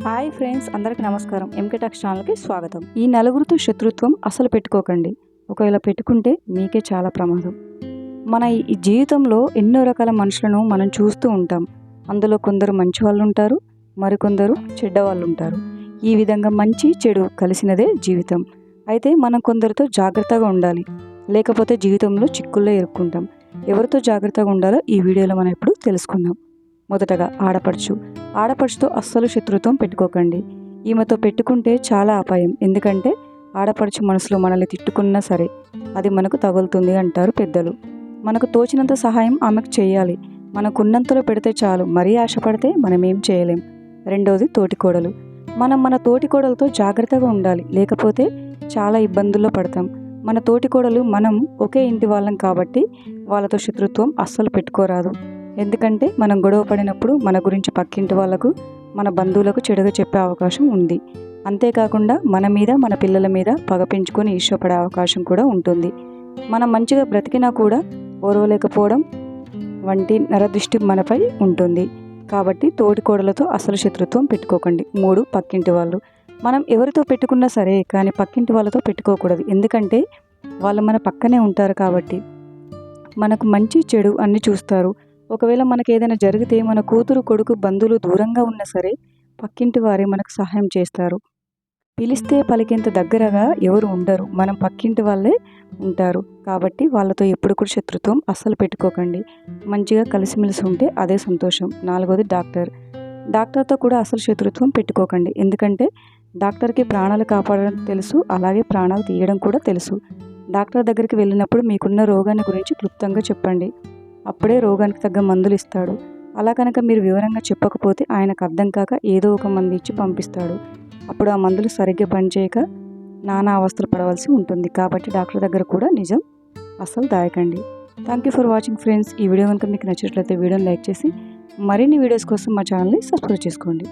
Hi friends, అందరికీ నమస్కారం. MK talks ఛానల్కి స్వాగతం. ఈ నలుగురితో శత్రుత్వం అసలు పెట్టుకోకండి. ఒకవేళ పెట్టుకుంటే మీకే చాలా ప్రమాదం. మన ఈ జీవితంలో ఎన్నో రకాల మనుషులను మనం చూస్తూ ఉంటాం. అందులో కొందరు మంచి వాళ్ళు ఉంటారు, మరికొందరు చెడ్డ వాళ్ళు ఉంటారు. ఈ విధంగా మంచి చెడు కలిసినదే జీవితం. అయితే మనం కొందరితో జాగ్రత్తగా ఉండాలి, లేకపోతే జీవితంలో చిక్కుల్లో ఇరుక్కుంటాం. ఎవరితో జాగ్రత్తగా ఉండాలో ఈ వీడియోలో మనం ఇప్పుడు తెలుసుకుందాం. మొదటగా ఆడపడుచుతో అస్సలు శత్రుత్వం పెట్టుకోకండి. ఈమెతో పెట్టుకుంటే చాలా అపాయం. ఎందుకంటే ఆడపడుచు మనసులో మనల్ని తిట్టుకున్నా సరే అది మనకు తగులుతుంది అంటారు పెద్దలు. మనకు తోచినంత సహాయం ఆమెకు చేయాలి. మనకున్నంతలో పెడితే చాలు. మరీ ఆశపడితే మనం ఏం చేయలేం. రెండోది తోటికోడలు. మనం మన తోటికోడలతో జాగ్రత్తగా ఉండాలి, లేకపోతే చాలా ఇబ్బందుల్లో పడతాం. మన తోటికోడలు మనం ఒకే ఇంటి వాళ్ళం కాబట్టి వాళ్ళతో శత్రుత్వం అస్సలు పెట్టుకోరాదు. ఎందుకంటే మనం గొడవ పడినప్పుడు మన గురించి పక్కింటి వాళ్ళకు, మన బంధువులకు చెడుగా చెప్పే అవకాశం ఉంది. అంతేకాకుండా మన మీద, మన పిల్లల మీద పగ పెంచుకొని ఈర్ష్యపడే అవకాశం కూడా ఉంటుంది. మనం మంచిగా బ్రతికినా కూడా ఓర్వలేకపోవడం వంటి నరదృష్టి మనపై ఉంటుంది. కాబట్టి తోటికోడలతో అసలు శత్రుత్వం పెట్టుకోకండి. 3, పక్కింటి వాళ్ళు. మనం ఎవరితో పెట్టుకున్నా సరే కానీ పక్కింటి వాళ్ళతో పెట్టుకోకూడదు. ఎందుకంటే వాళ్ళు మన పక్కనే ఉంటారు కాబట్టి మనకు మంచి చెడు అన్నీ చూస్తారు. ఒకవేళ మనకు ఏదైనా జరిగితే మన కూతురు, కొడుకు, బంధువులు దూరంగా ఉన్నా సరే పక్కింటి వారే మనకు సహాయం చేస్తారు. పిలిస్తే పలికేంత దగ్గరగా ఎవరు ఉండరు, మనం పక్కింటి వాళ్ళే ఉంటారు. కాబట్టి వాళ్ళతో ఎప్పుడు కూడా శత్రుత్వం అస్సలు పెట్టుకోకండి. మంచిగా కలిసిమెలిసి ఉంటే అదే సంతోషం. 4వది డాక్టర్తో కూడా అసలు శత్రుత్వం పెట్టుకోకండి. ఎందుకంటే డాక్టర్కి ప్రాణాలు కాపాడడం తెలుసు, అలాగే ప్రాణాలు తీయడం కూడా తెలుసు. డాక్టర్ దగ్గరికి వెళ్ళినప్పుడు మీకున్న రోగాన్ని గురించి క్లుప్తంగా చెప్పండి. అప్పుడే రోగానికి తగ్గ మందులు ఇస్తాడు. అలా కనుక మీరు వివరంగా చెప్పకపోతే ఆయనకు అర్థం కాక ఏదో ఒక మందు ఇచ్చి పంపిస్తాడు. అప్పుడు ఆ మందులు సరిగ్గా పనిచేయక నానా అవస్థలు పడవలసి ఉంటుంది. కాబట్టి డాక్టర్ దగ్గర కూడా నిజం అస్సలు దాయకండి. Thank you for watching friends. ఈ వీడియో కనుక మీకు నచ్చినట్లయితే వీడియోని లైక్ చేసి మరిన్ని వీడియోస్ కోసం మా ఛానల్ని సబ్స్క్రైబ్ చేసుకోండి.